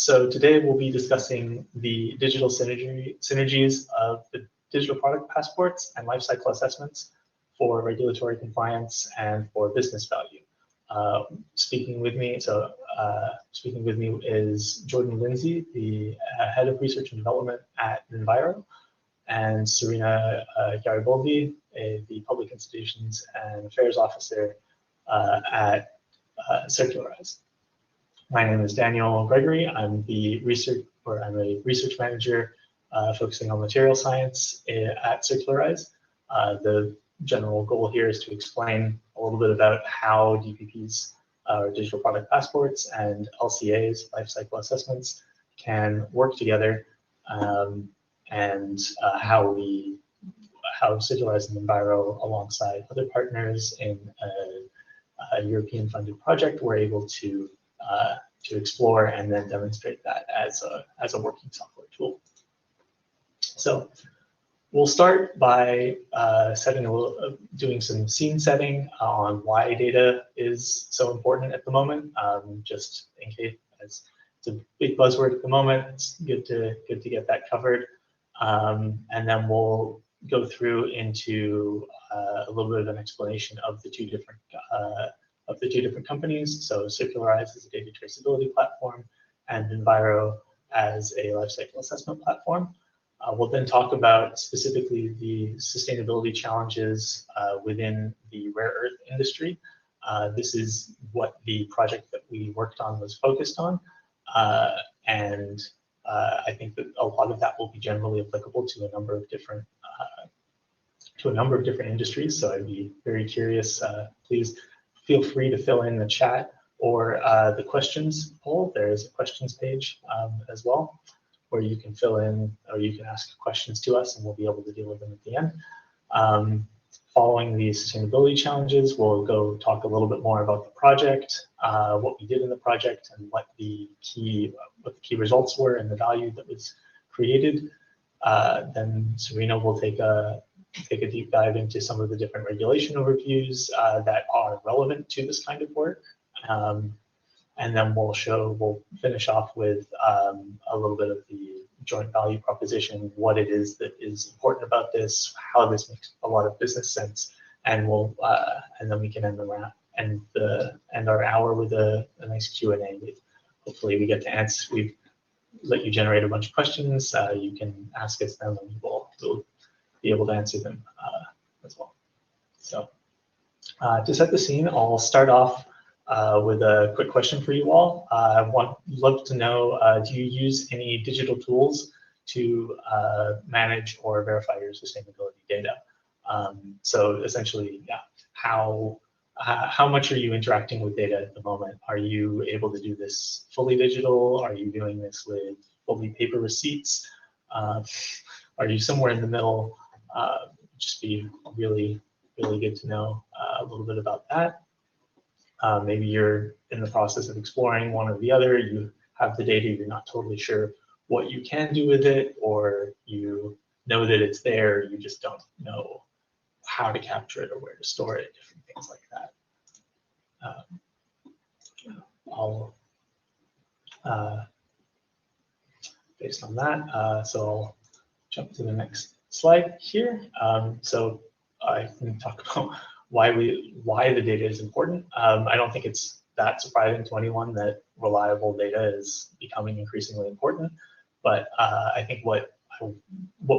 So today we'll be discussing the digital synergies of the digital product passports and lifecycle assessments for regulatory compliance and for business value. Speaking with me is Jordan Lindsay, the head of research and development at Minviro, and Serena Garibaldi, the public institutions and affairs officer at Circularise. My name is Daniel Gregory. I'm a research manager focusing on material science at Circularise. The general goal here is to explain a little bit about how DPPs, or digital product passports, and LCAs, lifecycle assessments, can work together, and how Circularise and Minviro, alongside other partners in a European-funded project, were able to explore and then demonstrate that as a working software tool. So we'll start by doing some scene setting on why data is so important at the moment. Just in case, it's a big buzzword at the moment. It's good to get that covered, and then we'll go through into a little bit of an explanation of the two different companies. So Circularise is a data traceability platform, and Minviro as a lifecycle assessment platform. We'll then talk about specifically the sustainability challenges within the rare earth industry. This is what the project that we worked on was focused on, and I think that a lot of that will be generally applicable to a number of different industries. So I'd be very curious. Please feel free to fill in the chat or the questions poll. There is a questions page as well, where you can fill in or you can ask questions to us, and we'll be able to deal with them at the end. Following the sustainability challenges, we'll go talk a little bit more about the project, what we did in the project, and what the key results were and the value that was created. Then Serena will take a deep dive into some of the different regulation overviews that are relevant to this kind of work. And then we'll finish off with a little bit of the joint value proposition, what it is that is important about this, how this makes a lot of business sense, and then we can end our hour with a nice Q&A. Hopefully we get to answer. We've let you generate a bunch of questions. You can ask us them, and we'll be able to answer them as well. So to set the scene, I'll start off with a quick question for you all. Love to know, do you use any digital tools to manage or verify your sustainability data? So essentially, yeah, how much are you interacting with data at the moment? Are you able to do this fully digital? Are you doing this with fully paper receipts? Are you somewhere in the middle? Just be really good to know a little bit about that. Maybe you're in the process of exploring one or the other. You have the data, you're not totally sure what you can do with it, or you know that it's there, you just don't know how to capture it or where to store it, different things like that. Based on that, so I'll jump to the next slide here. So I can talk about why the data is important. I don't think it's that surprising to anyone that reliable data is becoming increasingly important, but I think what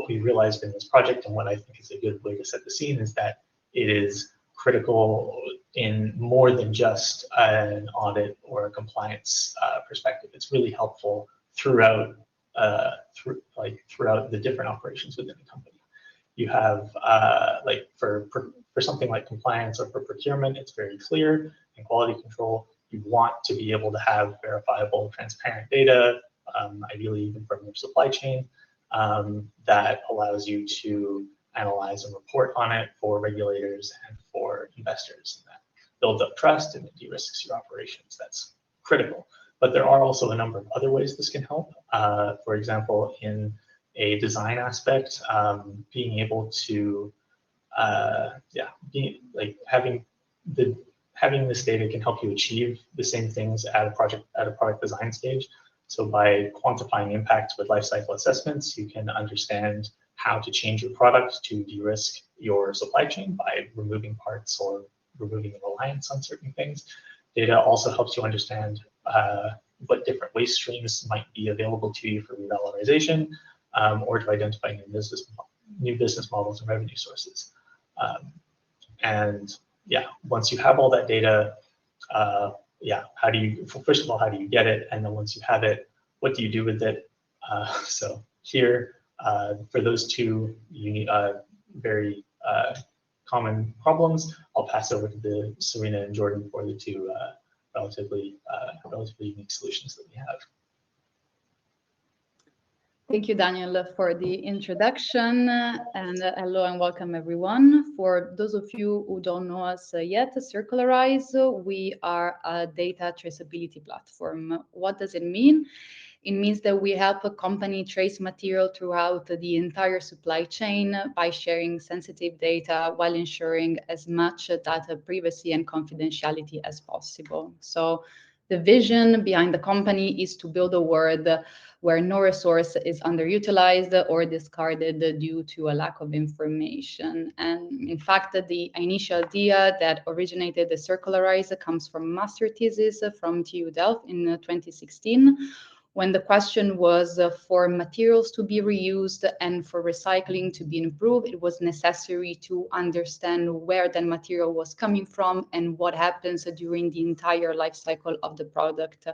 we realized in this project, and what I think is a good way to set the scene, is that it is critical in more than just an audit or a compliance perspective. It's really helpful throughout the different operations within the company. You have for something like compliance or for procurement, it's very clear. In quality control, you want to be able to have verifiable, transparent data, ideally even from your supply chain, that allows you to analyze and report on it for regulators and for investors. And that builds up trust and it de-risks your operations. That's critical. But there are also a number of other ways this can help. For example, in a design aspect, being able to having this data can help you achieve the same things at a product design stage. So by quantifying impact with life cycle assessments, you can understand how to change your product to de-risk your supply chain by removing parts or removing reliance on certain things. Data also helps you understand what different waste streams might be available to you for revalorization, or to identify new business models and revenue sources. And yeah, once you have all that data, yeah, first of all, how do you get it? And then once you have it, what do you do with it? So here, for those two very common problems, I'll pass over to Serena and Jordan for the two relatively unique solutions that we have. Thank you, Daniel, for the introduction, and hello and welcome everyone. For those of you who don't know us yet, Circularise, we are a data traceability platform. What does it mean? It means that we help a company trace material throughout the entire supply chain by sharing sensitive data while ensuring as much data privacy and confidentiality as possible. So the vision behind the company is to build a world where no resource is underutilized or discarded due to a lack of information. And in fact, the initial idea that originated the Circularise comes from a master thesis from TU Delft in 2016, when the question was for materials to be reused and for recycling to be improved, it was necessary to understand where that material was coming from and what happens during the entire life cycle of the product.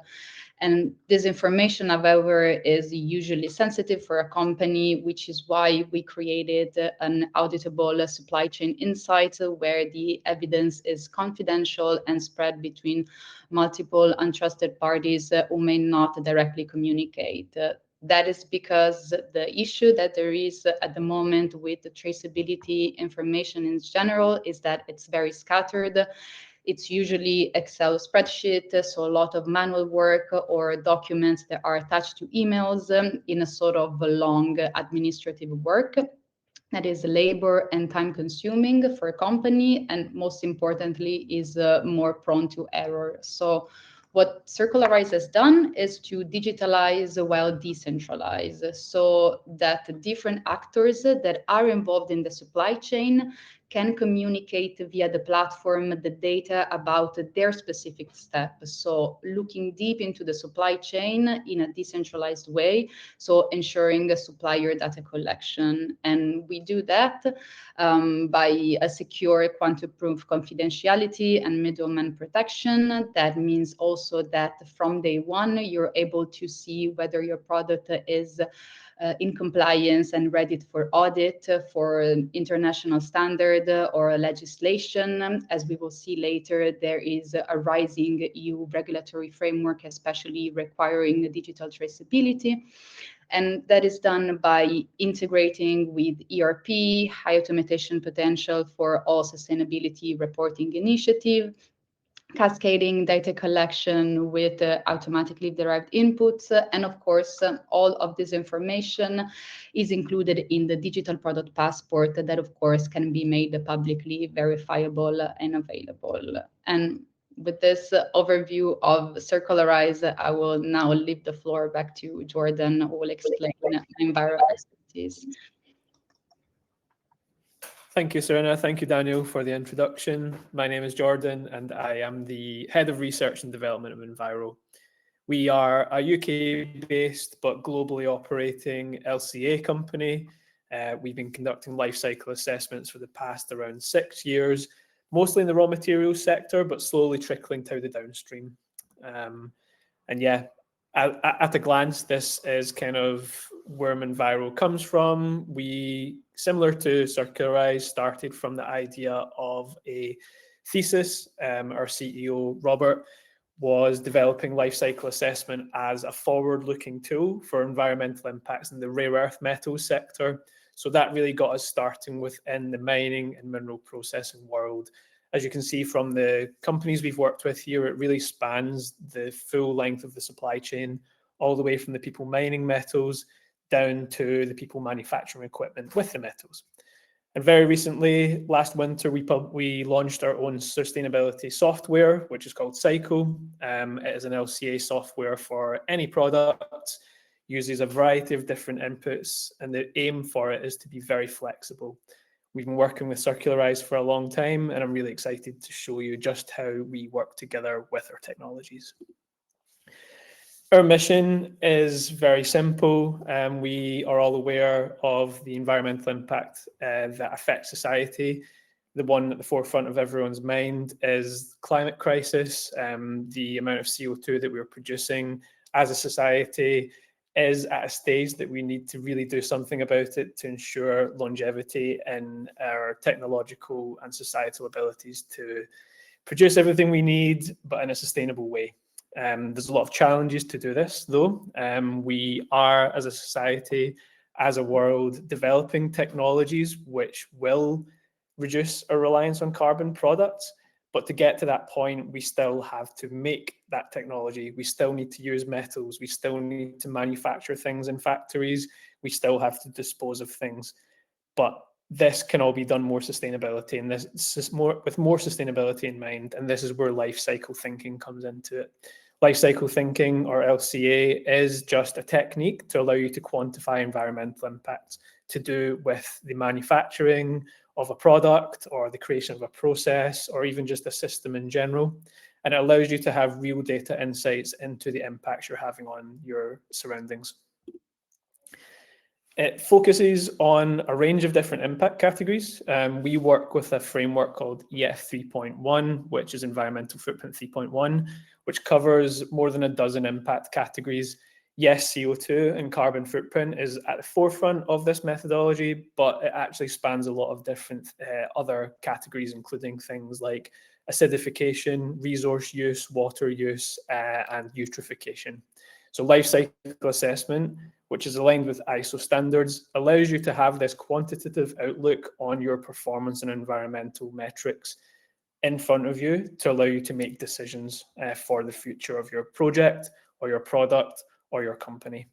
And this information, however, is usually sensitive for a company, which is why we created an auditable supply chain insight where the evidence is confidential and spread between multiple untrusted parties who may not directly communicate. That is because the issue that there is at the moment with the traceability information in general is that it's very scattered. It's usually Excel spreadsheet, so a lot of manual work or documents that are attached to emails in a sort of long administrative work that is labor and time consuming for a company, and most importantly is more prone to error. So what Circularise has done is to digitalize while decentralize, so that different actors that are involved in the supply chain can communicate via the platform the data about their specific step. So looking deep into the supply chain in a decentralized way, so ensuring a supplier data collection. And we do that by a secure quantum-proof confidentiality and middleman protection. That means also that from day one, you're able to see whether your product is in compliance and ready for audit for international standard or legislation. As we will see later, there is a rising EU regulatory framework, especially requiring digital traceability. And that is done by integrating with ERP, high automation potential for all sustainability reporting initiative, cascading data collection with automatically derived inputs. And of course, all of this information is included in the digital product passport that of course can be made publicly verifiable and available. And with this overview of Circularise, I will now leave the floor back to Jordan, who will explain Minviro expertise. Thank you, Serena. Thank you, Daniel, for the introduction. My name is Jordan, and I am the Head of Research and Development at Minviro. We are a UK-based but globally operating LCA company. We've been conducting life cycle assessments for the past around 6 years, mostly in the raw materials sector, but slowly trickling to the downstream. And yeah, at a glance, this is kind of where Minviro comes from. We, similar to Circularise, started from the idea of a thesis. Our CEO, Robert, was developing life cycle assessment as a forward-looking tool for environmental impacts in the rare earth metals sector. So that really got us starting within the mining and mineral processing world. As you can see from the companies we've worked with here, it really spans the full length of the supply chain, all the way from the people mining metals down to the people manufacturing equipment with the metals. And very recently, last winter, we launched our own sustainability software, which is called Cycle. It is an LCA software for any product, uses a variety of different inputs, and the aim for it is to be very flexible. We've been working with Circularise for a long time, and I'm really excited to show you just how we work together with our technologies. Our mission is very simple. We are all aware of the environmental impact that affects society. The one at the forefront of everyone's mind is climate crisis. The amount of CO2 that we're producing as a society is at a stage that we need to really do something about it to ensure longevity in our technological and societal abilities to produce everything we need, but in a sustainable way. There's a lot of challenges to do this, though. We are, as a society, as a world, developing technologies which will reduce our reliance on carbon products. But to get to that point, we still have to make that technology. We still need to use metals. We still need to manufacture things in factories. We still have to dispose of things. But this can all be done more sustainability, and this is with more sustainability in mind. And this is where life cycle thinking comes into it. Life cycle thinking, or LCA, is just a technique to allow you to quantify environmental impacts to do with the manufacturing of a product or the creation of a process or even just a system in general. And it allows you to have real data insights into the impacts you're having on your surroundings. It focuses on a range of different impact categories. We work with a framework called EF 3.1, which is Environmental Footprint 3.1, which covers more than a dozen impact categories. Yes, CO2 and carbon footprint is at the forefront of this methodology, but it actually spans a lot of different other categories, including things like acidification, resource use, water use, and eutrophication. So life cycle assessment, which is aligned with ISO standards, allows you to have this quantitative outlook on your performance and environmental metrics in front of you to allow you to make decisions for the future of your project or your product or your company.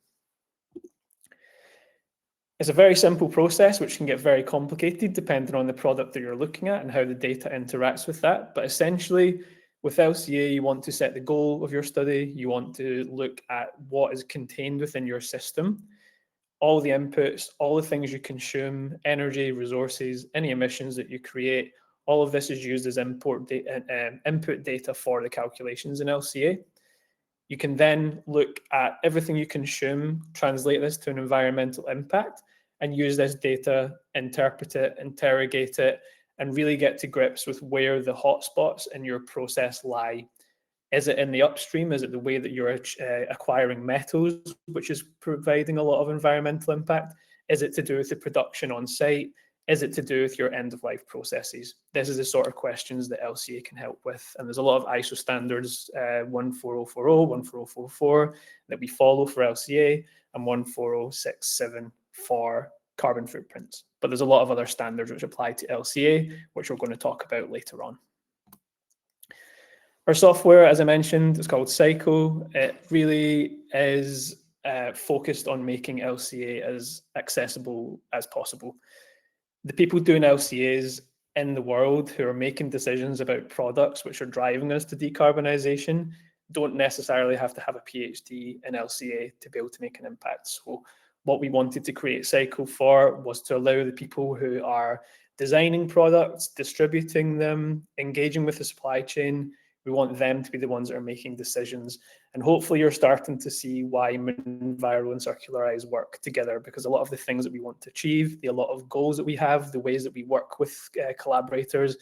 It's a very simple process, which can get very complicated depending on the product that you're looking at and how the data interacts with that. But essentially, with LCA, you want to set the goal of your study. You want to look at what is contained within your system, all the inputs, all the things you consume, energy, resources, any emissions that you create. All of this is used as input data for the calculations in LCA. You can then look at everything you consume, translate this to an environmental impact, and use this data, interpret it, interrogate it, and really get to grips with where the hotspots in your process lie. Is it in the upstream? Is it the way that you're acquiring metals, which is providing a lot of environmental impact? Is it to do with the production on site? Is it to do with your end-of-life processes? This is the sort of questions that LCA can help with. And there's a lot of ISO standards, 14040, 14044, that we follow for LCA, and 14067 for carbon footprints. But there's a lot of other standards which apply to LCA, which we're going to talk about later on. Our software, as I mentioned, is called Cycle. It really is focused on making LCA as accessible as possible. The people doing LCAs in the world who are making decisions about products which are driving us to decarbonisation don't necessarily have to have a PhD in LCA to be able to make an impact. So what we wanted to create Cycle for was to allow the people who are designing products, distributing them, engaging with the supply chain. We want them to be the ones that are making decisions. And hopefully you're starting to see why Minviro and Circularise work together, because a lot of the things that we want to achieve, a lot of goals that we have, the ways that we work with collaborators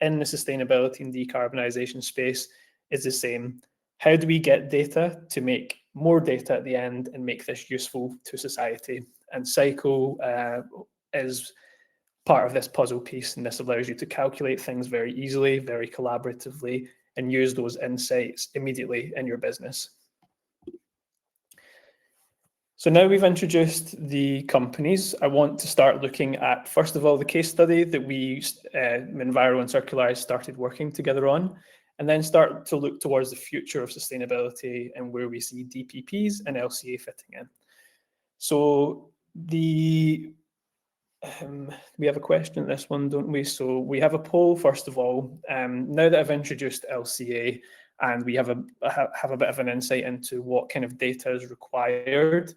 in the sustainability and decarbonisation space is the same. How do we get data to make more data at the end and make this useful to society? And Cycle is part of this puzzle piece, and this allows you to calculate things very easily, very collaboratively, and use those insights immediately in your business. So now we've introduced the companies, I want to start looking at, first of all, the case study that we, Minviro and Circularise, started working together on, and then start to look towards the future of sustainability and where we see DPPs and LCA fitting in. So the We have a question at this one, don't we? So we have a poll, first of all. Now that I've introduced LCA and we have a bit of an insight into what kind of data is required,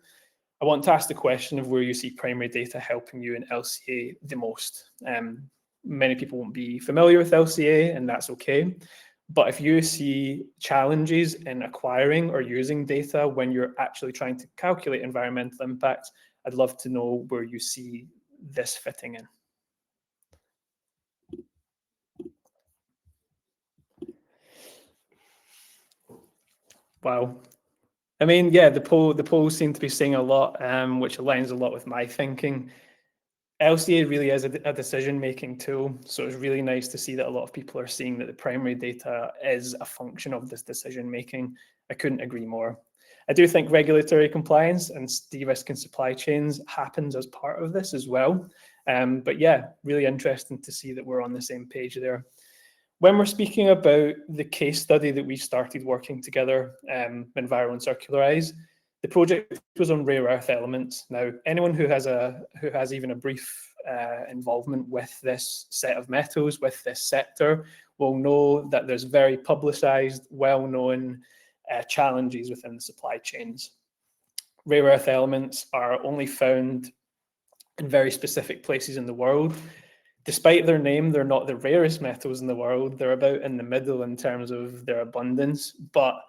I want to ask the question of where you see primary data helping you in LCA the most. Many people won't be familiar with LCA, and that's okay. But if you see challenges in acquiring or using data when you're actually trying to calculate environmental impacts, I'd love to know where you see this fitting in. Wow. I mean, yeah, the polls seem to be saying a lot, which aligns a lot with my thinking. LCA really is a decision-making tool, so it's really nice to see that a lot of people are seeing that the primary data is a function of this decision-making. I couldn't agree more. I do think regulatory compliance and de-risking supply chains happens as part of this as well. But yeah, really interesting to see that we're on the same page there. When we're speaking about the case study that we started working together, Minviro and Circularise, the project was on rare earth elements. Now, anyone who has even a brief involvement with this set of metals, with this sector, will know that there's very publicized, well-known challenges within the supply chains. Rare earth elements are only found in very specific places in the world. Despite their name, they're not the rarest metals in the world. They're about in the middle in terms of their abundance, but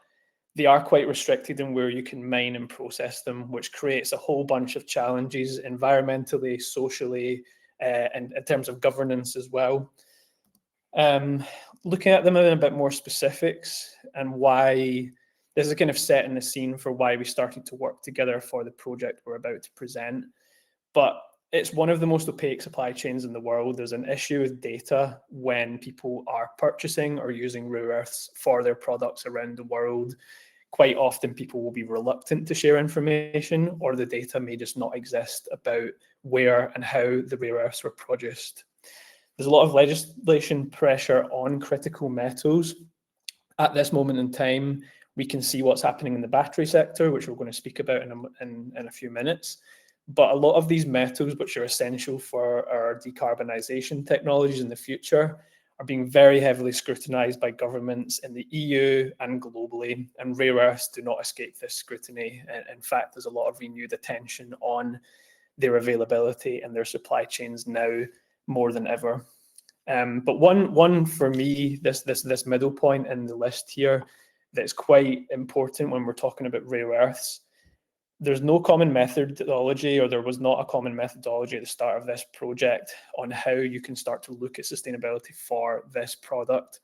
they are quite restricted in where you can mine and process them, which creates a whole bunch of challenges environmentally, socially, and in terms of governance as well. Looking at them in a bit more specifics and why this is kind of setting the scene for why we started to work together for the project we're about to present. But it's one of the most opaque supply chains in the world. There's an issue with data when people are purchasing or using rare earths for their products around the world. Quite often people will be reluctant to share information, or the data may just not exist about where and how the rare earths were produced. There's a lot of legislation pressure on critical metals. At this moment in time, we can see what's happening in the battery sector, which we're going to speak about in a few minutes. But a lot of these metals, which are essential for our decarbonisation technologies in the future, are being very heavily scrutinised by governments in the EU and globally, and rare earths do not escape this scrutiny. In fact, there's a lot of renewed attention on their availability and their supply chains now more than ever. But one for me, this middle point in the list here that's quite important when we're talking about rare earths. There's no common methodology, or there was not a common methodology at the start of this project on how you can start to look at sustainability for this product.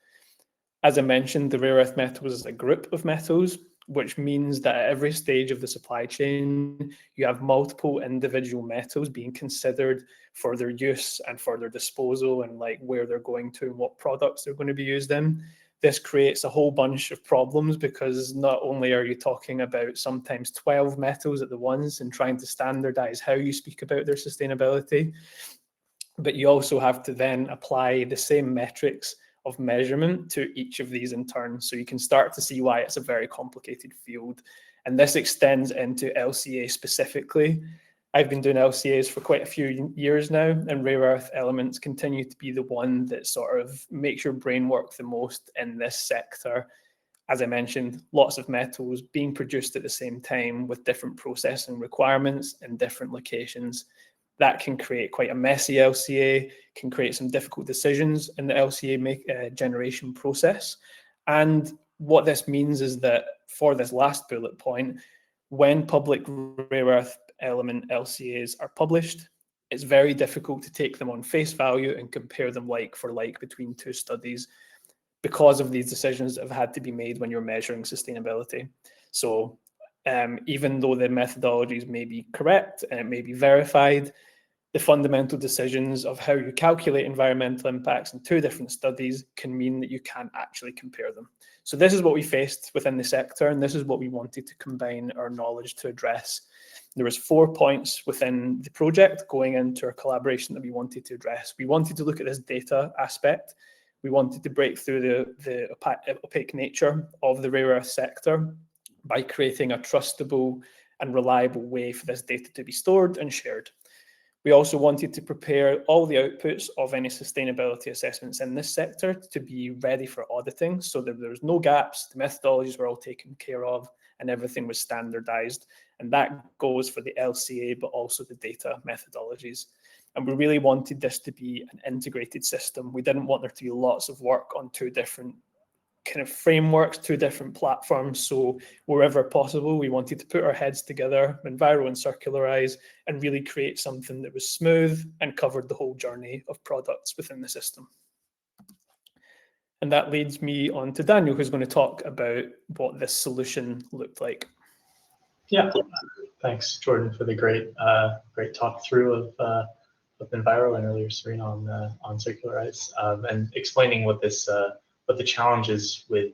As I mentioned, the rare earth metals is a group of metals, which means that at every stage of the supply chain, you have multiple individual metals being considered for their use and for their disposal, and like where they're going to and what products they're going to be used in. This creates a whole bunch of problems, because not only are you talking about sometimes 12 metals at the once and trying to standardize how you speak about their sustainability, but you also have to then apply the same metrics of measurement to each of these in turn. So you can start to see why it's a very complicated field. And this extends into LCA specifically. I've been doing LCAs for quite a few years now, and rare earth elements continue to be the one that sort of makes your brain work the most in this sector. As I mentioned, lots of metals being produced at the same time with different processing requirements in different locations. That can create quite a messy LCA, can create some difficult decisions in the LCA generation process. And what this means is that for this last bullet point, when public rare earth element LCAs are published, it's very difficult to take them on face value and compare them like for like between two studies, because of these decisions that have had to be made when you're measuring sustainability. So even though the methodologies may be correct and it may be verified, the fundamental decisions of how you calculate environmental impacts in two different studies can mean that you can't actually compare them. So this is what we faced within the sector, and this is what we wanted to combine our knowledge to address. There was 4 points within the project going into our collaboration that we wanted to address. We wanted to look at this data aspect. We wanted to break through the opaque nature of the rare earth sector by creating a trustable and reliable way for this data to be stored and shared. We also wanted to prepare all the outputs of any sustainability assessments in this sector to be ready for auditing, so that there was no gaps, the methodologies were all taken care of, and everything was standardized. And that goes for the LCA, but also the data methodologies. And we really wanted this to be an integrated system. We didn't want there to be lots of work on two different kind of frameworks, two different platforms. So wherever possible, we wanted to put our heads together, Minviro and Circularise, and really create something that was smooth and covered the whole journey of products within the system. And that leads me on to Daniel, who's going to talk about what this solution looked like. Yeah, thanks, Jordan, for the great talk through of Minviro, and earlier Serena on Circularise, and explaining what the challenges with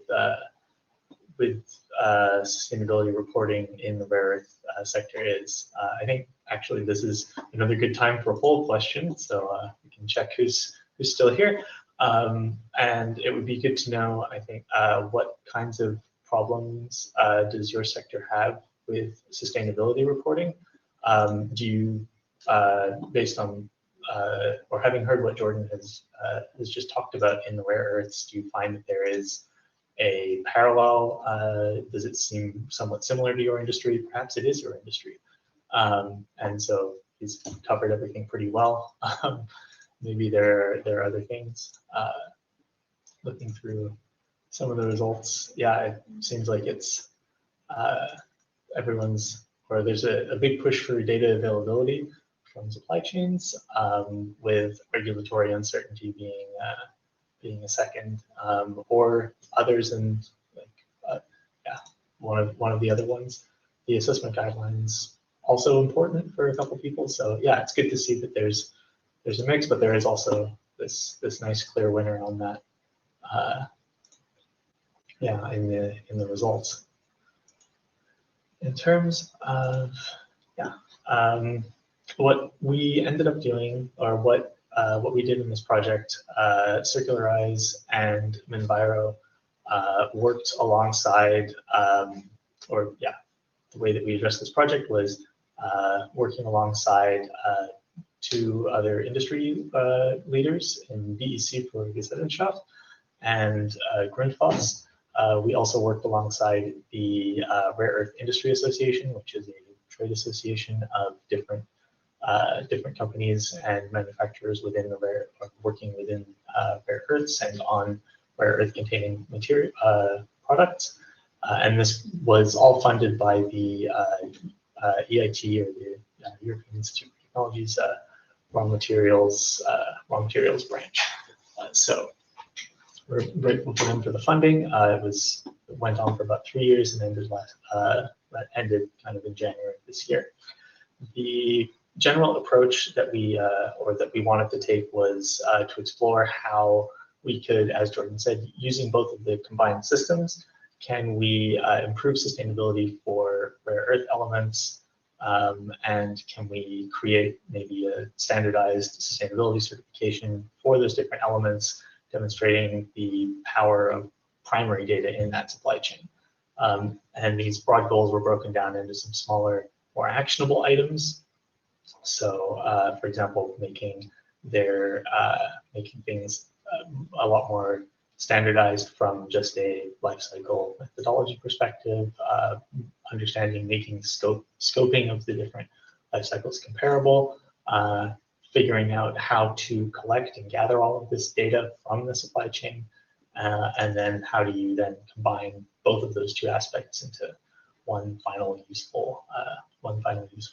sustainability reporting in the rare earth sector is. I think actually this is another good time for a poll question, so we can check who's still here. And it would be good to know, I think, what kinds of problems does your sector have with sustainability reporting? Do you, based on or having heard what Jordan has just talked about in the rare earths, do you find that there is a parallel? Does it seem somewhat similar to your industry? Perhaps it is your industry. And so he's covered everything pretty well. Maybe there are other things. Looking through some of the results, yeah, it seems like it's there's a big push for data availability from supply chains, with regulatory uncertainty being a second, or others, and one of the other ones. The assessment guidelines also important for a couple people. So yeah, it's good to see that there's a mix, but there is also this nice clear winner on that. In the results. In terms of what we ended up doing, or what we did in this project, Circularise and Minviro worked alongside, the way that we addressed this project was working alongside two other industry leaders in BEC for Gesellschaft and Grundfos. We also worked alongside the Rare Earth Industry Association, which is a trade association of different companies and manufacturers within the working within rare earths and on rare earth containing material products. And this was all funded by the EIT, or the European Institute of Technology's raw materials branch. So we're grateful to them for the funding. It went on for about 3 years and ended kind of in January of this year. The general approach that we wanted to take was to explore how we could, as Jordan said, using both of the combined systems, can we improve sustainability for rare earth elements, and can we create maybe a standardized sustainability certification for those different elements, demonstrating the power of primary data in that supply chain. And these broad goals were broken down into some smaller, more actionable items. So, for example, making things a lot more standardized from just a life cycle methodology perspective, understanding, making scoping of the different life cycles comparable, figuring out how to collect and gather all of this data from the supply chain, and then how do you then combine both of those two aspects into one final useful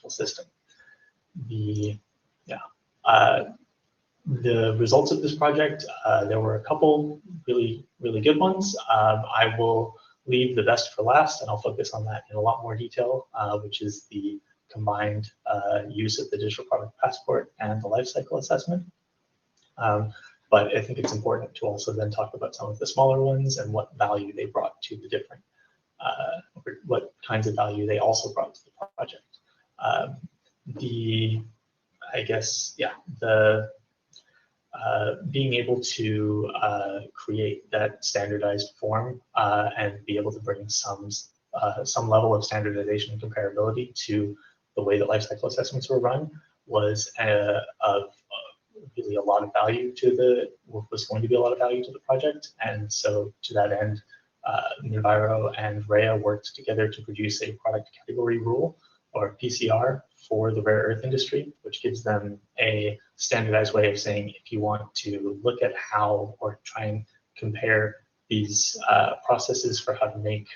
system. The results of this project, there were a couple really good ones. I will leave the best for last, and I'll focus on that in a lot more detail, which is the combined use of the digital product passport and the life cycle assessment. But I think it's important to also then talk about some of the smaller ones and what value they brought to the different, what kinds of value they also brought to the project. Being able to create that standardized form and be able to bring some level of standardization and comparability to the way that lifecycle assessments were run was really a lot of value to was going to be a lot of value to the project. And so to that end, Minviro and REA worked together to produce a product category rule, or PCR, for the rare earth industry, which gives them a standardized way of saying, if you want to look at how or try and compare these processes for how to make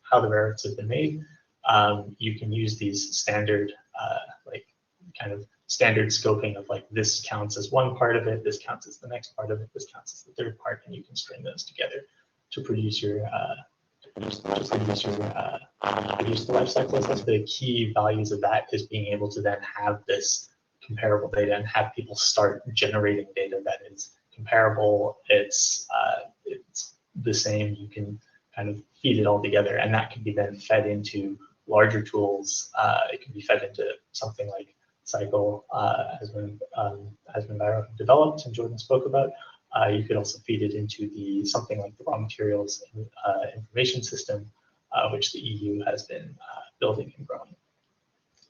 how the rare earths have been made, you can use these standard standard scoping of like, this counts as one part of it, this counts as the next part of it, this counts as the third part, and you can string those together to produce your produce the life cycle assessment. The key values of that is being able to then have this comparable data and have people start generating data that is comparable. It's the same. You can kind of feed it all together, and that can be then fed into larger tools. It can be fed into something like Cycle, as Minviro developed and Jordan spoke about. You could also feed it into something like the raw materials information system, which the EU has been building and growing.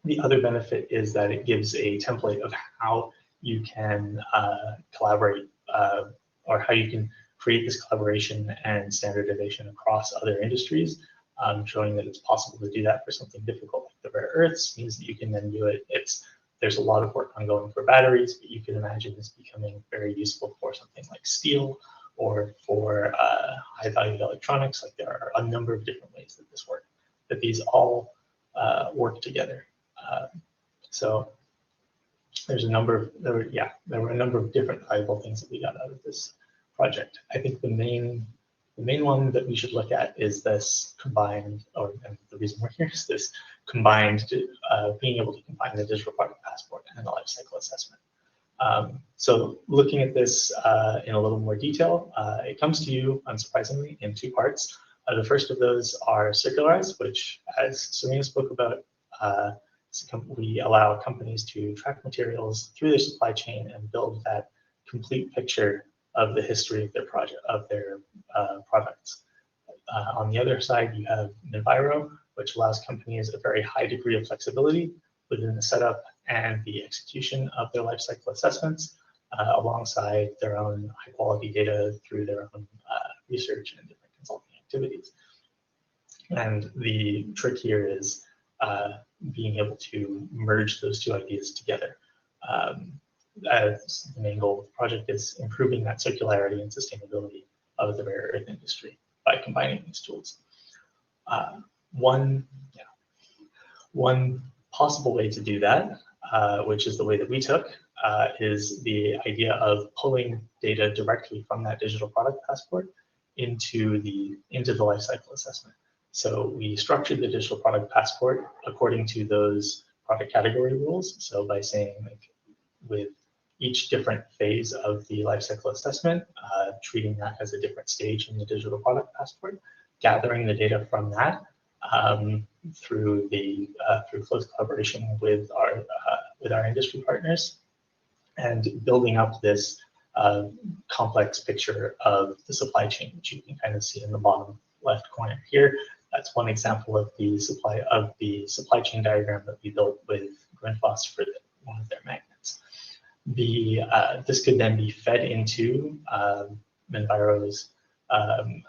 The other benefit is that it gives a template of how you can collaborate, or how you can create this collaboration and standardization across other industries, showing that it's possible to do that for something difficult like the rare earths. Means that you can then do it. There's a lot of work ongoing for batteries, but you can imagine this becoming very useful for something like steel, or for high-value electronics. Like, there are a number of different ways that this works, that these all work together. So there's there were a number of different valuable things that we got out of this project. I think the main one that we should look at is this combined, and the reason we're here is this combined, being able to combine the digital product passport and the life cycle assessment. So looking at this in a little more detail, it comes to you, unsurprisingly, in two parts. The first of those are Circularise, which, as Serena spoke about, we allow companies to track materials through their supply chain and build that complete picture of the history of their products. On the other side, you have Minviro, which allows companies a very high degree of flexibility within the setup and the execution of their lifecycle assessments, alongside their own high-quality data through their own research and different consulting activities. And the trick here is being able to merge those two ideas together. As the main goal of the project is improving that circularity and sustainability of the rare earth industry by combining these tools. One possible way to do that, which is the way that we took, is the idea of pulling data directly from that digital product passport into the lifecycle assessment. So we structured the digital product passport according to those product category rules. So by saying, like, with each different phase of the lifecycle assessment, treating that as a different stage in the digital product passport, gathering the data from that through close collaboration with our industry partners, and building up this complex picture of the supply chain, which you can kind of see in the bottom left corner here. That's one example of the supply chain diagram that we built with Grundfos for one of their magnets. This could then be fed into Minviro's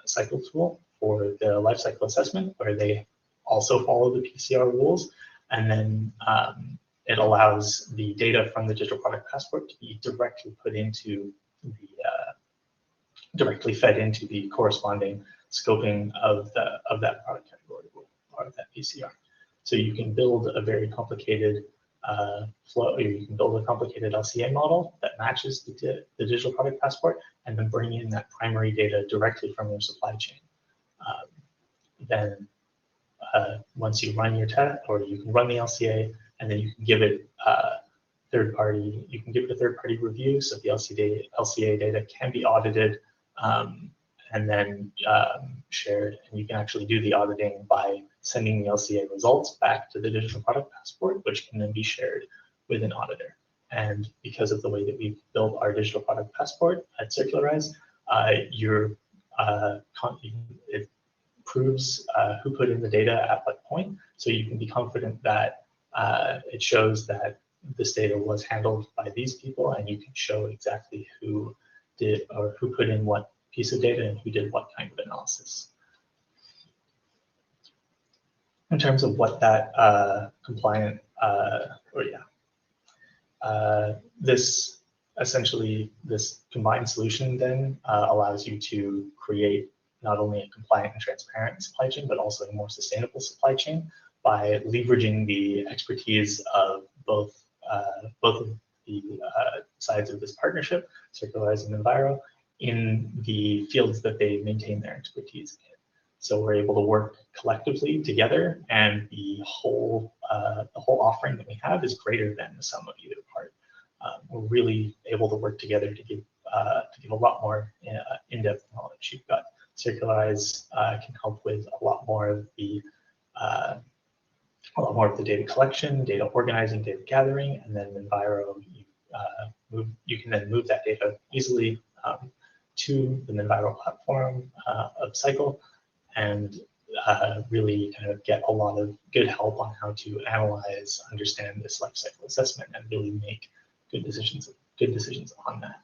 cycle tool for the lifecycle assessment, where they also follow the PCR rules, and then it allows the data from the digital product passport to be directly fed into the corresponding scoping of that product category rule, or of that PCR. So you can build a very complicated flow, or you can build a complicated LCA model that matches the digital product passport, and then bring in that primary data directly from your supply chain. Then once you run your test, or you can run the LCA, and then you can give it a third-party review. So the LCA data can be audited and then shared, and you can actually do the auditing by sending the LCA results back to the digital product passport, which can then be shared with an auditor. And because of the way that we've built our digital product passport at Circularise, it proves who put in the data at what point, so you can be confident that it shows that this data was handled by these people, and you can show exactly who did or who put in what piece of data and who did what kind of analysis. In terms of what that compliant, this essentially, this combined solution then allows you to create not only a compliant and transparent supply chain, but also a more sustainable supply chain by leveraging the expertise of both of the sides of this partnership, Circularise and Minviro, in the fields that they maintain their expertise in. So we're able to work collectively together, and the whole offering that we have is greater than the sum of either part. We're really able to work together to give a lot more in-depth knowledge. You've got Circularise can help with a lot more of the data collection, data organizing, data gathering, and then Minviro, you can then move that data easily to the Minviro platform of Cycle, and really kind of get a lot of good help on how to analyze, understand this life cycle assessment, and really make good decisions on that.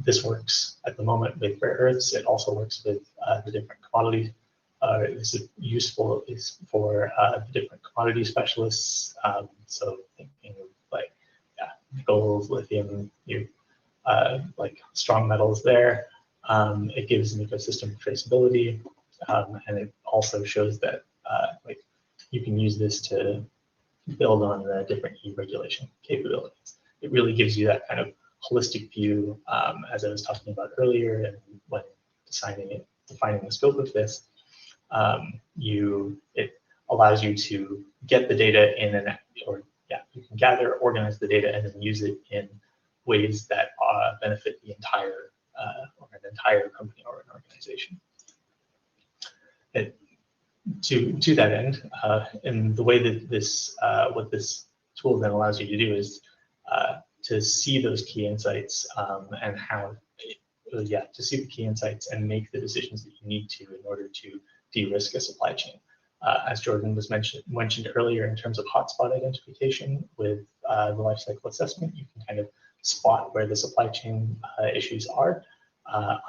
This works at the moment with rare earths. It also works with the different commodities. This is useful for the different commodity specialists. So thinking of like gold, lithium, like strong metals there. It gives an ecosystem traceability, and it also shows that like you can use this to build on the different e-regulation capabilities. It really gives you that kind of holistic view, as I was talking about earlier, and when defining the scope of this. It allows you to get the data in you can gather, organize the data, and then use it in ways that benefit the entire company or an organization. To that end, and the way that what this tool then allows you to do is to see those key insights and to see the key insights and make the decisions that you need to in order to de-risk a supply chain. As Jordan was mentioned earlier, in terms of hotspot identification with the lifecycle assessment, you can kind of spot where the supply chain issues are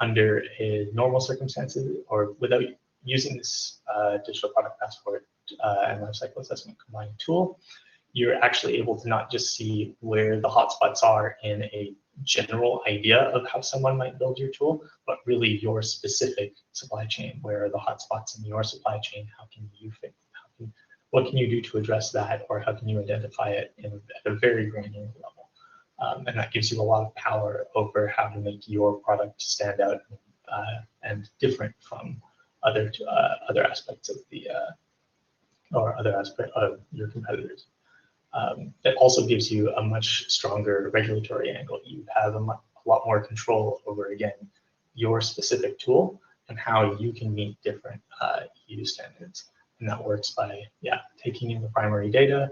under normal circumstances, or without using this digital product passport and lifecycle assessment combined tool. You're actually able to not just see where the hotspots are in a general idea of how someone might build your tool, but really your specific supply chain. Where are the hotspots in your supply chain? How can you what can you do to address that, or how can you identify it at a very granular level? And that gives you a lot of power over how to make your product stand out and different from other aspects of your competitors. It also gives you a much stronger regulatory angle. You have a lot more control over, again, your specific tool and how you can meet different EU standards. And that works by, taking in the primary data,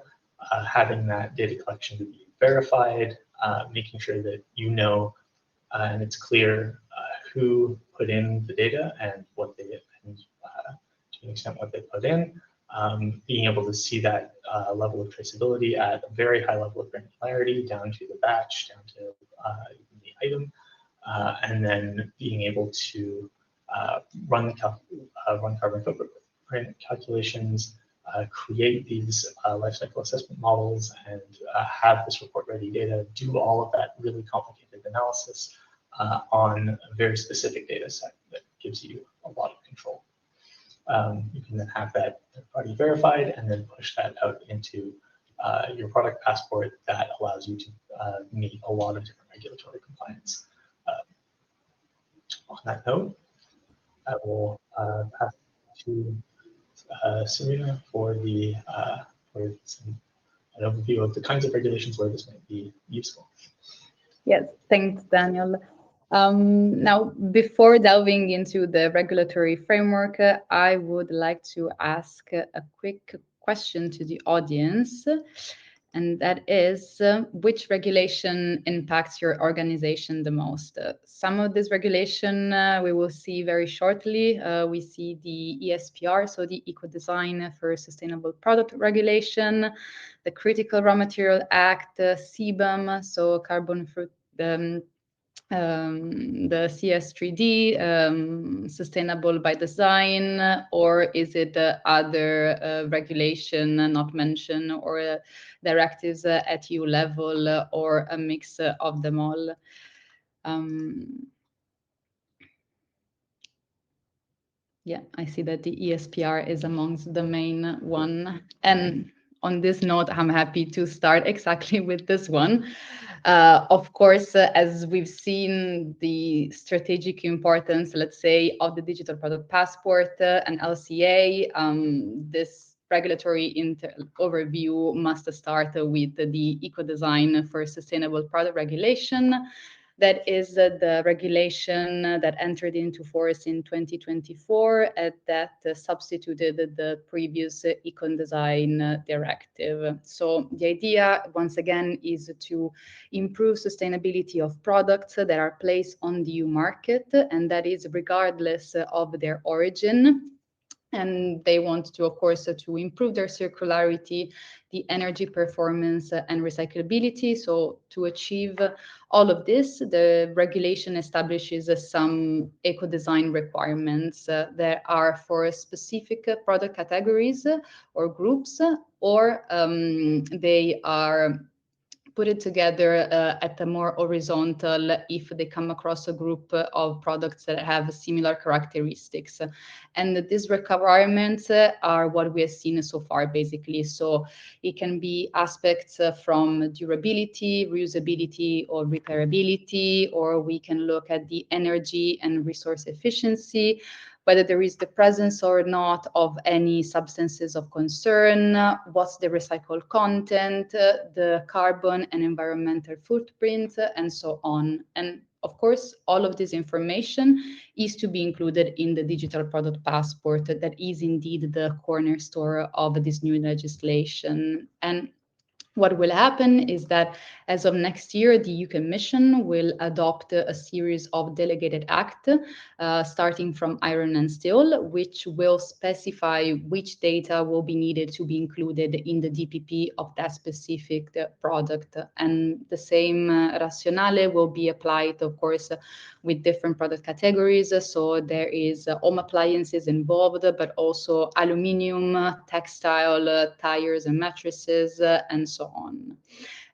having that data collection to be verified, making sure that you know and it's clear who put in the data and what they did, and to an extent what they put in. Being able to see that level of traceability at a very high level of granularity, down to the batch, down to the item, and then being able to run carbon footprint calculations, create these lifecycle assessment models, and have this report-ready data, do all of that really complicated analysis on a very specific data set that gives you a lot of control. You can then have that third-party verified and then push that out into your product passport that allows you to meet a lot of different regulatory compliance. On that note, I will pass to Serena for an overview of the kinds of regulations where this might be useful. Yes, thanks, Daniel. Now, before delving into the regulatory framework, I would like to ask a quick question to the audience. and that is which regulation impacts your organization the most. Some of this regulation we will see very shortly. We see the ESPR, so the Eco Design for Sustainable Product Regulation, the Critical Raw Material Act, CBAM, so carbon fruit. The CS3D, sustainable by design, or is it other regulation not mentioned, or directives at EU level, or a mix of them all? Yeah, I see that the ESPR is amongst the main one. And on this note, I'm happy to start exactly with this one. Of course, as we've seen, the strategic importance, let's say, of the digital product passport and LCA, this regulatory overview must start with the Eco Design for Sustainable Product Regulation. That is the regulation that entered into force in 2024 that substituted the previous Econ Design Directive. So the idea, once again, is to improve sustainability of products that are placed on the EU market, and that is regardless of their origin. And they want to, of course, to improve their circularity, the energy performance, and recyclability. So to achieve all of this, the regulation establishes some eco-design requirements that are for specific product categories or groups, or they are put it together at a more horizontal if they come across a group of products that have similar characteristics. And these requirements are what we have seen so far, basically. So it can be aspects from durability, reusability, or repairability, or we can look at the energy and resource efficiency, whether there is the presence or not of any substances of concern, what's the recycled content, the carbon and environmental footprint, and so on. And of course, all of this information is to be included in the digital product passport that is indeed the cornerstone of this new legislation. And what will happen is that as of next year, the EU Commission will adopt a series of delegated acts, starting from iron and steel, which will specify which data will be needed to be included in the DPP of that specific product. And the same rationale will be applied, of course, with different product categories. So there is home appliances involved, but also aluminium, textile, tires and mattresses, and so on.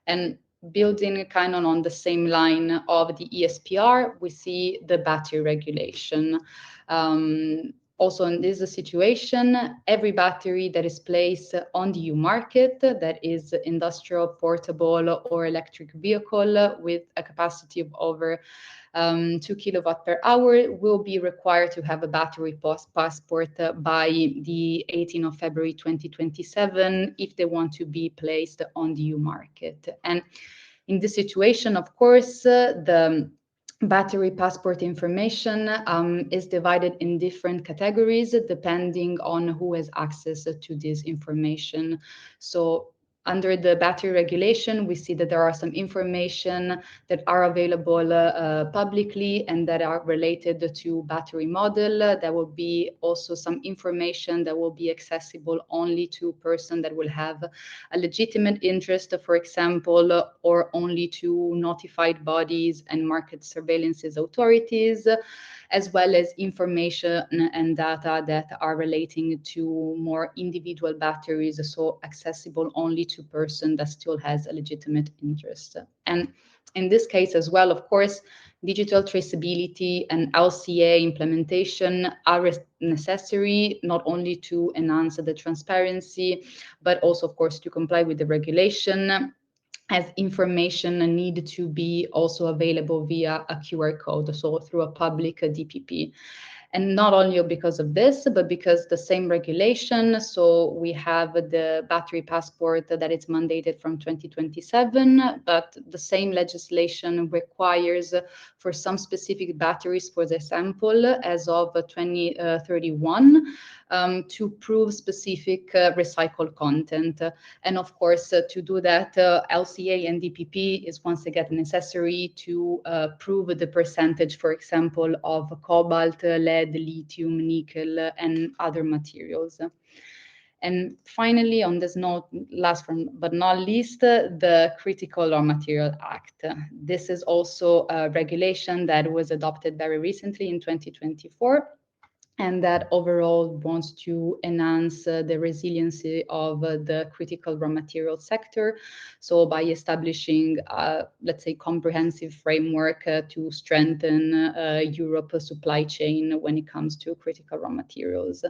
And building kind of on the same line of the ESPR, we see the battery regulation. Also in this situation, every battery that is placed on the EU market that is industrial, portable, or electric vehicle with a capacity of over 2 kilowatt per hour will be required to have a battery passport by the 18th of February 2027 if they want to be placed on the EU market. And in this situation, of course, the battery passport information is divided in different categories depending on who has access to this information. So under the battery regulation, we see that there are some information that are available publicly and that are related to battery model. There will be also some information that will be accessible only to person that will have a legitimate interest, for example, or only to notified bodies and market surveillance authorities, as well as information and data that are relating to more individual batteries, so accessible only to person that still has a legitimate interest. And in this case as well, of course, digital traceability and LCA implementation are necessary not only to enhance the transparency, but also, of course, to comply with the regulation, as information need to be also available via a QR code, so through a public DPP. And not only because of this, but because the same regulation, so we have the battery passport that is mandated from 2027, but the same legislation requires for some specific batteries, for example, as of 2031, to prove specific recycled content. And of course, to do that, LCA and DPP is once again necessary to prove the percentage, for example, of cobalt, lead, lithium, nickel, and other materials. And finally, on this note, last but not least, the Critical Raw Material Act. This is also a regulation that was adopted very recently in 2024, and that overall wants to enhance the resiliency of the critical raw material sector. So by establishing, let's say, comprehensive framework to strengthen Europe's supply chain when it comes to critical raw materials.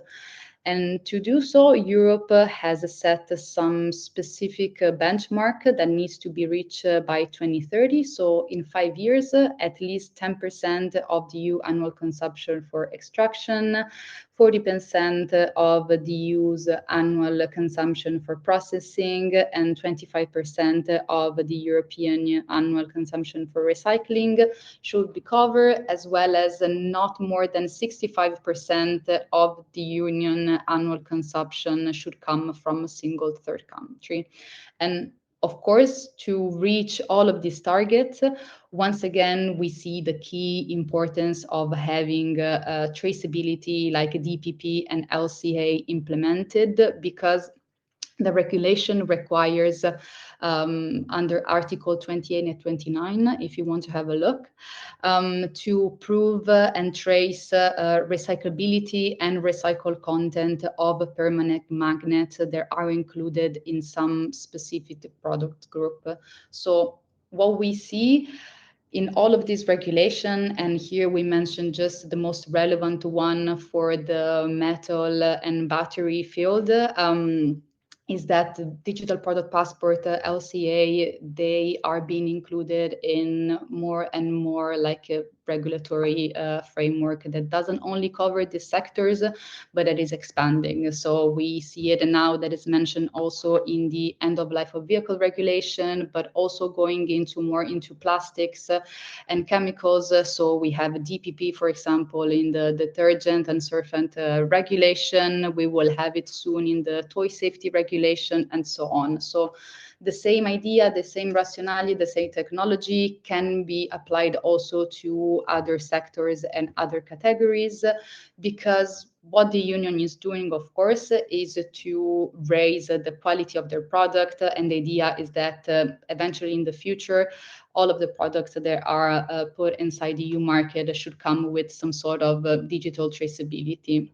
And to do so, Europe has set some specific benchmark that needs to be reached by 2030. So in 5 years, at least 10% of the EU annual consumption for extraction, 40% of the EU's annual consumption for processing, and 25% of the European annual consumption for recycling should be covered, as well as not more than 65% of the Union annual consumption should come from a single third country. And of course, to reach all of these targets, once again, we see the key importance of having traceability like DPP and LCA implemented, because the regulation requires under Article 28 and 29, if you want to have a look, to prove and trace recyclability and recycled content of a permanent magnet that are included in some specific product group. So what we see in all of this regulation, and here we mentioned just the most relevant one for the metal and battery field, is that the digital product passport, LCA, they are being included in more and more like a regulatory framework that doesn't only cover the sectors, but that is expanding. So we see it now that is mentioned also in the end of life of vehicle regulation, but also going into more into plastics and chemicals. So we have DPP, for example, in the detergent and surfactant regulation. We will have it soon in the toy safety regulation, and so on. So the same idea, the same rationale, the same technology can be applied also to other sectors and other categories, because what the union is doing, of course, is to raise the quality of their product. And the idea is that eventually in the future, all of the products that are put inside the EU market should come with some sort of digital traceability.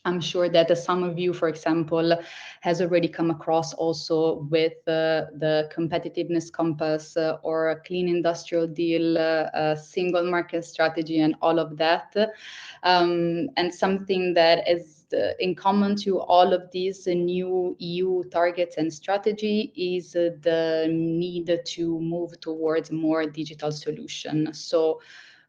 I'm sure that some of you, for example, has already come across also with the competitiveness compass or a clean industrial deal, single market strategy, and all of that. And something that is in common to all of these new EU targets and strategy is the need to move towards more digital solution. So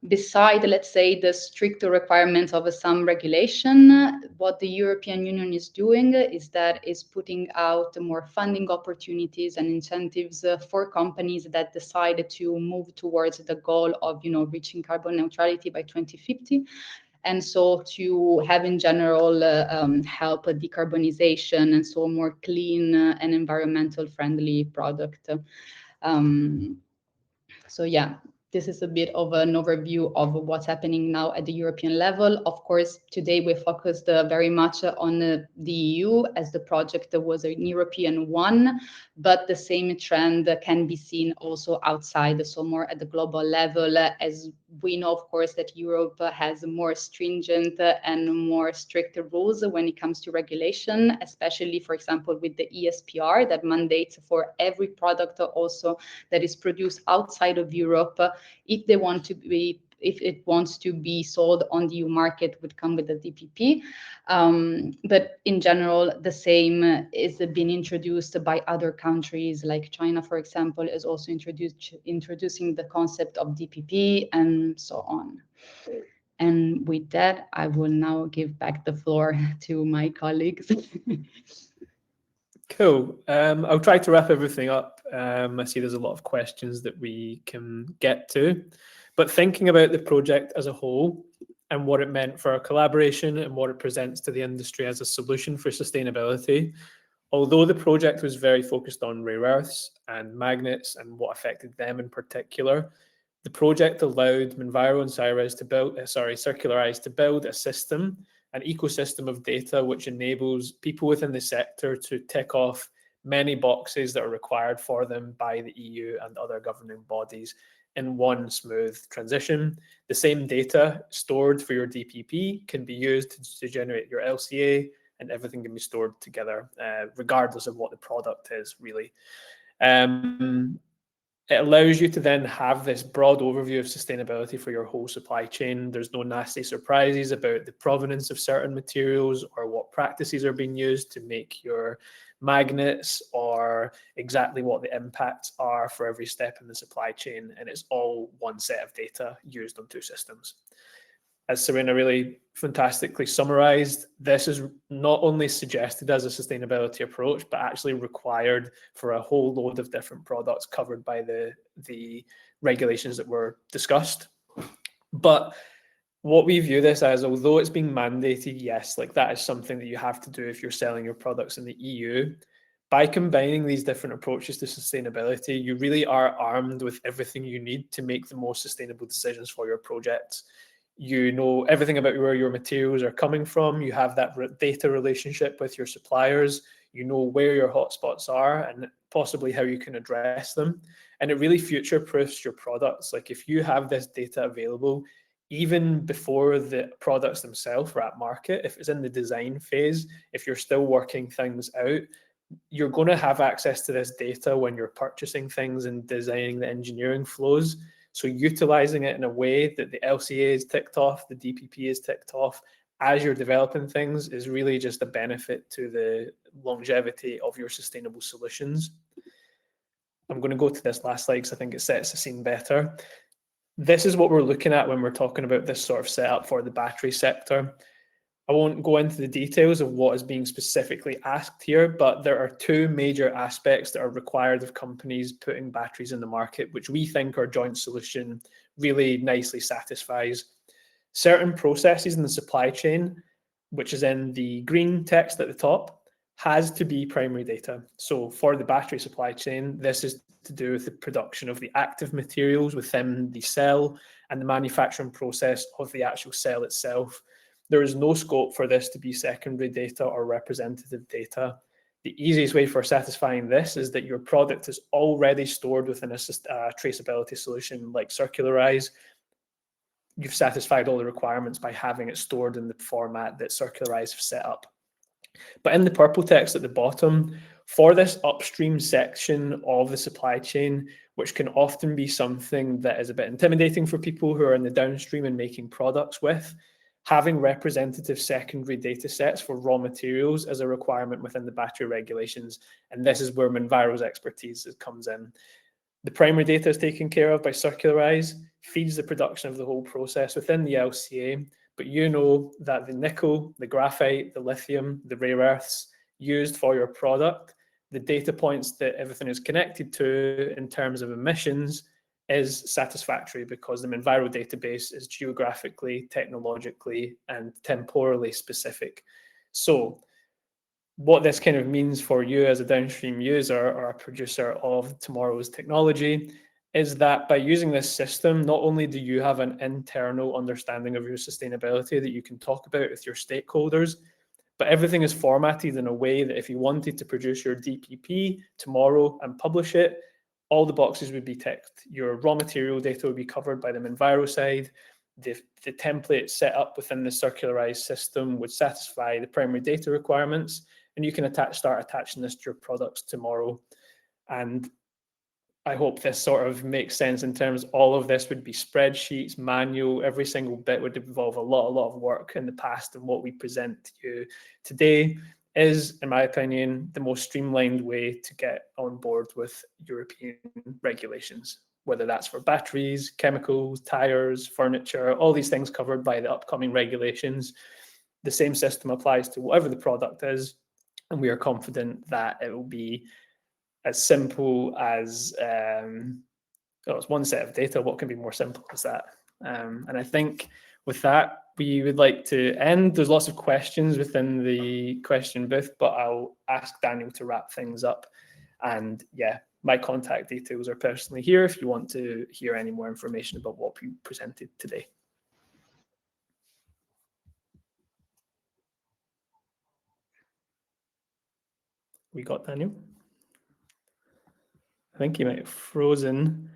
beside, let's say, the stricter requirements of some regulation, what the European Union is doing is that is putting out more funding opportunities and incentives for companies that decide to move towards the goal of, reaching carbon neutrality by 2050. And so to have in general help decarbonization, and so more clean and environmental friendly product. So yeah, this is a bit of an overview of what's happening now at the European level. Of course, today we focused very much on the EU, as the project was a European one, but the same trend can be seen also outside, so more at the global level, as we know, of course, that Europe has more stringent and more strict rules when it comes to regulation, especially, for example, with the ESPR that mandates for every product also that is produced outside of Europe, if it wants to be sold on the EU market, would come with the DPP. But in general, the same is being introduced by other countries, like China, for example, is also introducing the concept of DPP, and so on. And with that, I will now give back the floor to my colleagues. Cool. I'll try to wrap everything up. I see there's a lot of questions that we can get to. But thinking about the project as a whole, and what it meant for our collaboration and what it presents to the industry as a solution for sustainability. Although the project was very focused on rare earths and magnets and what affected them in particular, the project allowed Minviro and Circularise to build a system, an ecosystem of data which enables people within the sector to tick off many boxes that are required for them by the EU and other governing bodies in one smooth transition. The same data stored for your DPP can be used to generate your LCA, and everything can be stored together, regardless of what the product is, really. It allows you to then have this broad overview of sustainability for your whole supply chain. There's no nasty surprises about the provenance of certain materials or what practices are being used to make your magnets, or exactly what the impacts are for every step in the supply chain. And it's all one set of data used on two systems. As Serena really fantastically summarized, this is not only suggested as a sustainability approach, but actually required for a whole load of different products covered by the regulations that were discussed. But what we view this as, although it's being mandated, yes, like that is something that you have to do if you're selling your products in the EU. By combining these different approaches to sustainability, you really are armed with everything you need to make the most sustainable decisions for your projects. You know everything about where your materials are coming from. You have that data relationship with your suppliers. You know where your hotspots are and possibly how you can address them. And it really future-proofs your products. Like if you have this data available, even before the products themselves are at market, if it's in the design phase, if you're still working things out, you're going to have access to this data when you're purchasing things and designing the engineering flows. So utilizing it in a way that the LCA is ticked off, the DPP is ticked off as you're developing things is really just a benefit to the longevity of your sustainable solutions. I'm going to go to this last slide because I think it sets the scene better. This is what we're looking at when we're talking about this sort of setup for the battery sector. I won't go into the details of what is being specifically asked here, but there are two major aspects that are required of companies putting batteries in the market, which we think our joint solution really nicely satisfies. Certain processes in the supply chain, which is in the green text at the top, has to be primary data. So for the battery supply chain, this is to do with the production of the active materials within the cell and the manufacturing process of the actual cell itself. There is no scope for this to be secondary data or representative data. The easiest way for satisfying this is that your product is already stored within a traceability solution like Circularise. You've satisfied all the requirements by having it stored in the format that Circularise have set up. But in the purple text at the bottom, for this upstream section of the supply chain, which can often be something that is a bit intimidating for people who are in the downstream and making products with, having representative secondary data sets for raw materials is a requirement within the battery regulations. And this is where Minviro's expertise comes in. The primary data is taken care of by Circularise, feeds the production of the whole process within the LCA, but you know that the nickel, the graphite, the lithium, the rare earths used for your product, the data points that everything is connected to in terms of emissions is satisfactory because the Minviro database is geographically, technologically, and temporally specific. So what this kind of means for you as a downstream user or a producer of tomorrow's technology is that by using this system, not only do you have an internal understanding of your sustainability that you can talk about with your stakeholders, but everything is formatted in a way that if you wanted to produce your DPP tomorrow and publish it, all the boxes would be ticked. Your raw material data would be covered by the Minviro side. The template set up within the Circularise system would satisfy the primary data requirements, and you can start attaching this to your products tomorrow. And I hope this sort of makes sense in terms all of this would be spreadsheets, manual, every single bit would involve a lot of work in the past, and what we present to you today is, in my opinion, the most streamlined way to get on board with European regulations, whether that's for batteries, chemicals, tires, furniture, all these things covered by the upcoming regulations. The same system applies to whatever the product is, and we are confident that it will be as simple as, it's one set of data. What can be more simple as that? And I think with that, we would like to end. There's lots of questions within the question booth, but I'll ask Daniel to wrap things up. And yeah, my contact details are personally here if you want to hear any more information about what we presented today. We got Daniel? I think he might have frozen.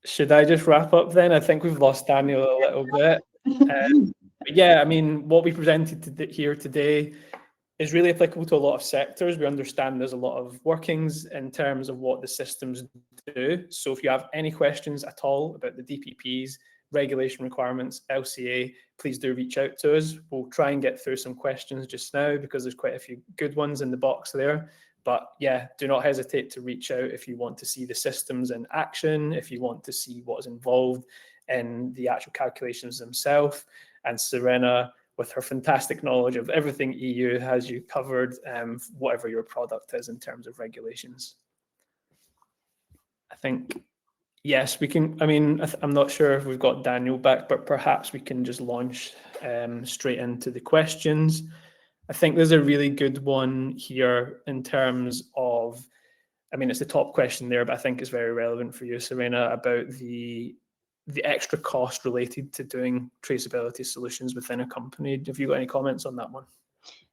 Should I just wrap up then? I think we've lost Daniel a little bit. Yeah, I mean, what we presented here today is really applicable to a lot of sectors. We understand there's a lot of workings in terms of what the systems do. So if you have any questions at all about the DPPs, regulation requirements, LCA, please do reach out to us. We'll try and get through some questions just now because there's quite a few good ones in the box there. But yeah, do not hesitate to reach out if you want to see the systems in action, if you want to see what is involved in the actual calculations themselves. And Serena, with her fantastic knowledge of everything EU, has you covered, whatever your product is in terms of regulations. I think, yes, we can. I mean, I'm not sure if we've got Daniel back, but perhaps we can just launch straight into the questions. I think there's a really good one here in terms of, I mean, it's the top question there, but I think it's very relevant for you, Serena, about the extra cost related to doing traceability solutions within a company. Have you got any comments on that one?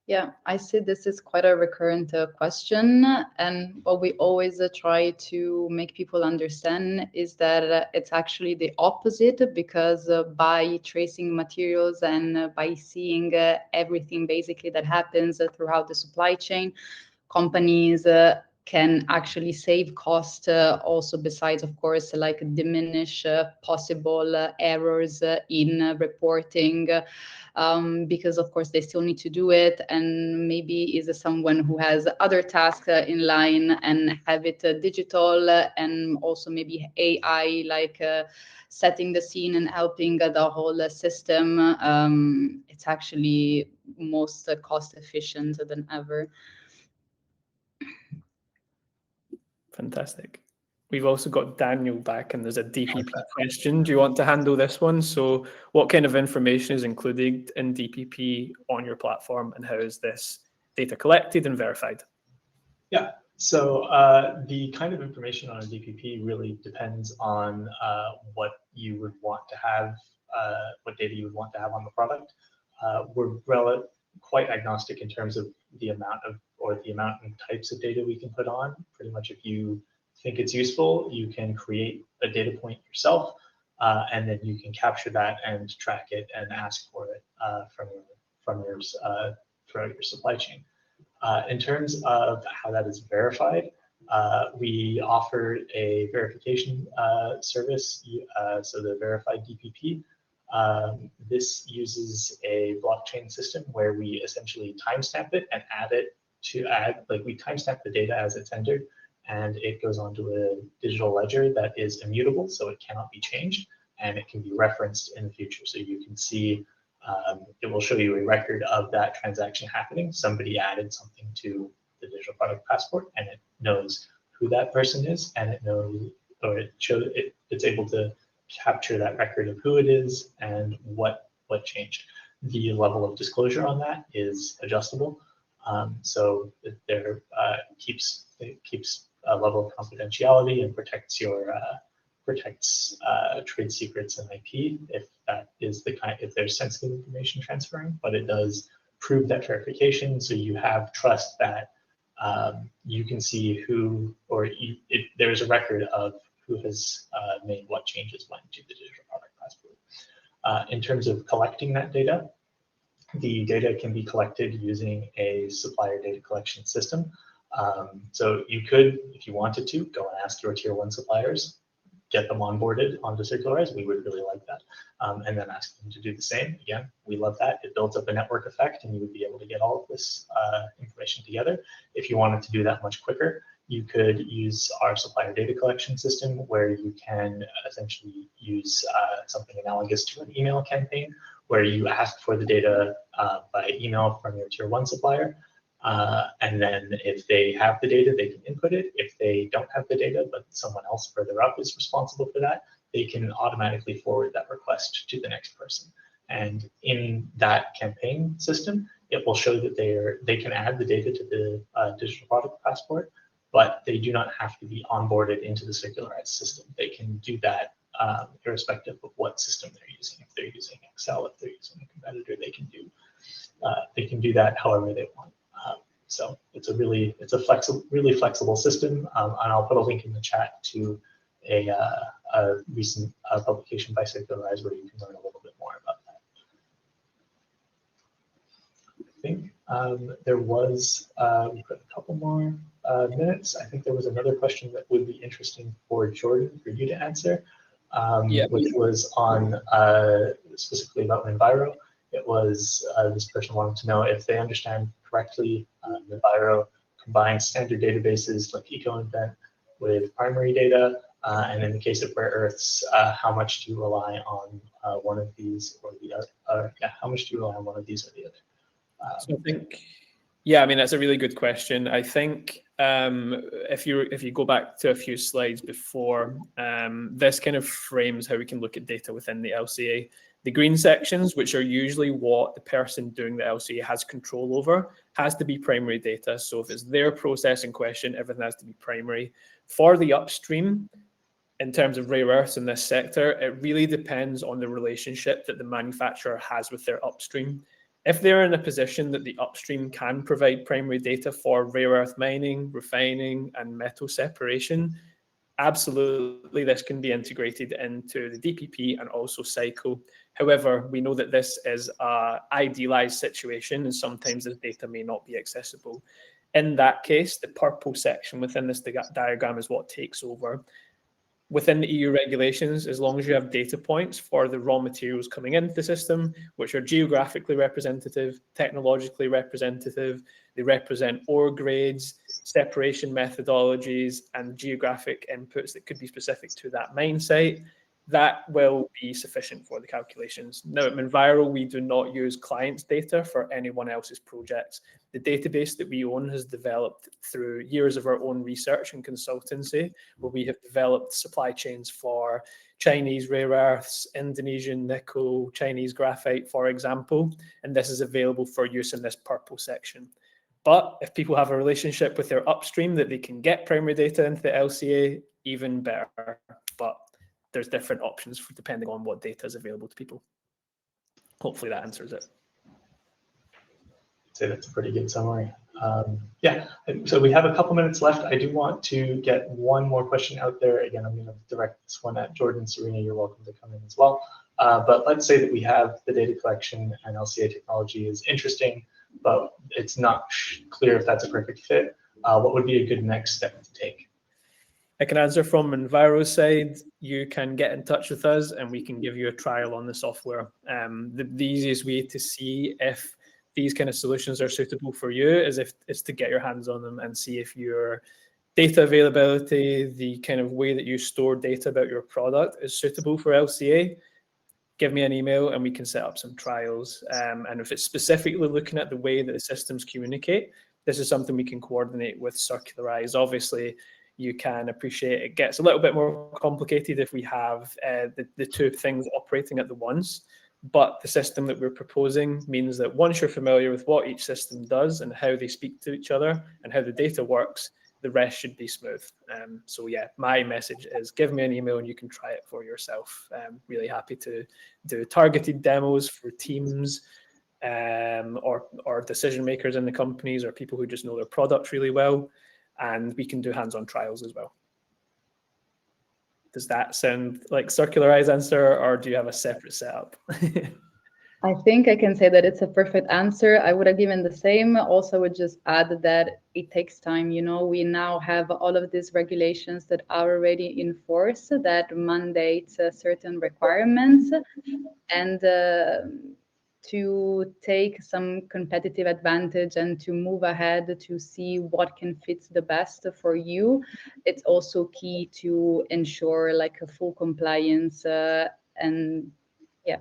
Yeah, I see this is quite a recurrent question, and what we always try to make people understand is that it's actually the opposite, because by tracing materials and by seeing everything basically that happens throughout the supply chain, companies can actually save cost, also besides, of course, like diminish possible errors in reporting. Because of course they still need to do it, and maybe is someone who has other tasks in line and have it digital, and also maybe AI like setting the scene and helping the whole system. It's actually most cost efficient than ever. Fantastic. We've also got Daniel back, and there's a DPP question. Do you want to handle this one? So what kind of information is included in DPP on your platform, and how is this data collected and verified? Yeah, so the kind of information on a DPP really depends on what you would want to have, what data you would want to have on the product. We're quite agnostic in terms of the amount of, or the amount and types of data we can put on. Pretty much if you think it's useful, you can create a data point yourself, and then you can capture that and track it and ask for it throughout your supply chain. In terms of how that is verified, we offer a verification service, so the verified DPP. This uses a blockchain system where we essentially timestamp it and we timestamp the data as it's entered, and it goes onto a digital ledger that is immutable, so it cannot be changed, and it can be referenced in the future. So you can see, it will show you a record of that transaction happening. Somebody added something to the digital product passport, and it knows who that person is, and it knows, or it's able to capture that record of who it is and what changed. The level of disclosure on that is adjustable, so it keeps a level of confidentiality and protects trade secrets and IP if that is if there's sensitive information transferring, but it does prove that verification, so you have trust that you can see who, or there's a record of who has made what changes when to the digital product passport. In terms of collecting that data, the data can be collected using a supplier data collection system. So you could, if you wanted to, go and ask your tier 1 suppliers, get them onboarded onto Circularise. We would really like that. And then ask them to do the same. Again, we love that. It builds up a network effect, and you would be able to get all of this information together. If you wanted to do that much quicker, you could use our supplier data collection system, where you can essentially use something analogous to an email campaign, where you ask for the data by email from your tier 1 supplier. And then if they have the data, they can input it. If they don't have the data, but someone else further up is responsible for that, they can automatically forward that request to the next person. And in that campaign system, it will show that they can add the data to the digital product passport, but they do not have to be onboarded into the Circularise system. They can do that irrespective of what system they're using. If they're using Excel, if they're using a competitor, they can do that however they want. So it's a really flexible system, and I'll put a link in the chat to a recent publication by Circularise where you can learn a little bit more about that. I think there was we've got a couple more minutes. I think there was another question that would be interesting for Jordan for you to answer, which was on specifically about Minviro. It was this person wanted to know if they understand correctly, Minviro combines standard databases like EcoInvent with primary data, and in the case of rare earths, how much do you rely on one of these or the other? How much do you rely on one of these or the other? So I think, yeah, I mean, that's a really good question. I think if you go back to a few slides before, this kind of frames how we can look at data within the LCA. The green sections, which are usually what the person doing the LCA has control over, has to be primary data. So if it's their process in question, everything has to be primary. For the upstream, in terms of rare earths in this sector, it really depends on the relationship that the manufacturer has with their upstream. If they're in a position that the upstream can provide primary data for rare earth mining, refining, and metal separation, absolutely, this can be integrated into the DPP and also Cycle. However, we know that this is an idealized situation, and sometimes this data may not be accessible. In that case, the purple section within this diagram is what takes over. Within the EU regulations, as long as you have data points for the raw materials coming into the system, which are geographically representative, technologically representative, they represent ore grades, separation methodologies, and geographic inputs that could be specific to that mine site, that will be sufficient for the calculations. Now at Minviro, we do not use clients' data for anyone else's projects. The database that we own has developed through years of our own research and consultancy, where we have developed supply chains for Chinese rare earths, Indonesian nickel, Chinese graphite, for example, and this is available for use in this purple section. But if people have a relationship with their upstream that they can get primary data into the LCA, even better. But there's different options for depending on what data is available to people. Hopefully that answers it. I'd say that's a pretty good summary. Yeah, so we have a couple minutes left. I do want to get one more question out there. Again, I'm going to direct this one at Jordan. Serena, you're welcome to come in as well. But let's say that we have the data collection and LCA technology is interesting, but it's not clear if that's a perfect fit. What would be a good next step to take? I can answer from Minviro's side. You can get in touch with us and we can give you a trial on the software. The easiest way to see if these kind of solutions are suitable for you is to get your hands on them and see if your data availability, the kind of way that you store data about your product is suitable for LCA. Give me an email and we can set up some trials. And if it's specifically looking at the way that the systems communicate, this is something we can coordinate with Circularise. Obviously, you can appreciate it gets a little bit more complicated if we have the two things operating at the once. But the system that we're proposing means that once you're familiar with what each system does and how they speak to each other and how the data works, the rest should be smooth. So yeah, my message is give me an email and you can try it for yourself. Really happy to do targeted demos for teams or decision makers in the companies or people who just know their products really well. And we can do hands-on trials as well. Does that sound like Circularise answer, or do you have a separate setup? I think I can say that it's a perfect answer. I would have given the same. Also, would just add that it takes time. You know, we now have all of these regulations that are already in force that mandate certain requirements, and to take some competitive advantage and to move ahead to see what can fit the best for you. It's also key to ensure like a full compliance and yeah,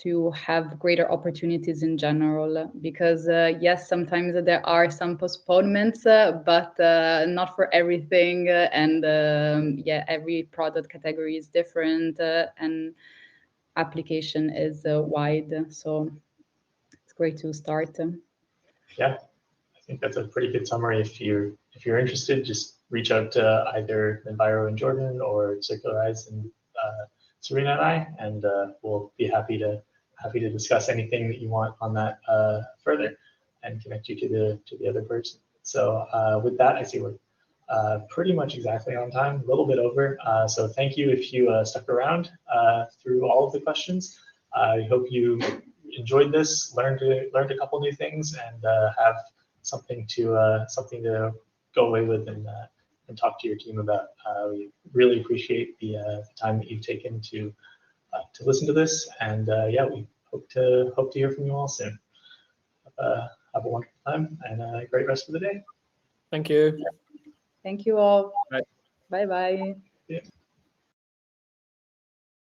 to have greater opportunities in general, because yes, sometimes there are some postponements, but not for everything. And yeah, every product category is different. And application is wide. So it's great to start. Yeah, I think that's a pretty good summary. If you're interested, just reach out to either Minviro and Jordan or Circularise and Serena and I, and we'll be happy to discuss anything that you want on that further and connect you to the other person. So with that, I see we're pretty much exactly on time, a little bit over. So thank you if you stuck around through all of the questions. I hope you enjoyed this, learned a couple new things, and have something to go away with and talk to your team about. We really appreciate the time that you've taken to listen to this, and yeah, we hope to hear from you all soon. Have a wonderful time and a great rest of the day. Thank you. Thank you all. Bye. Bye bye. Yeah.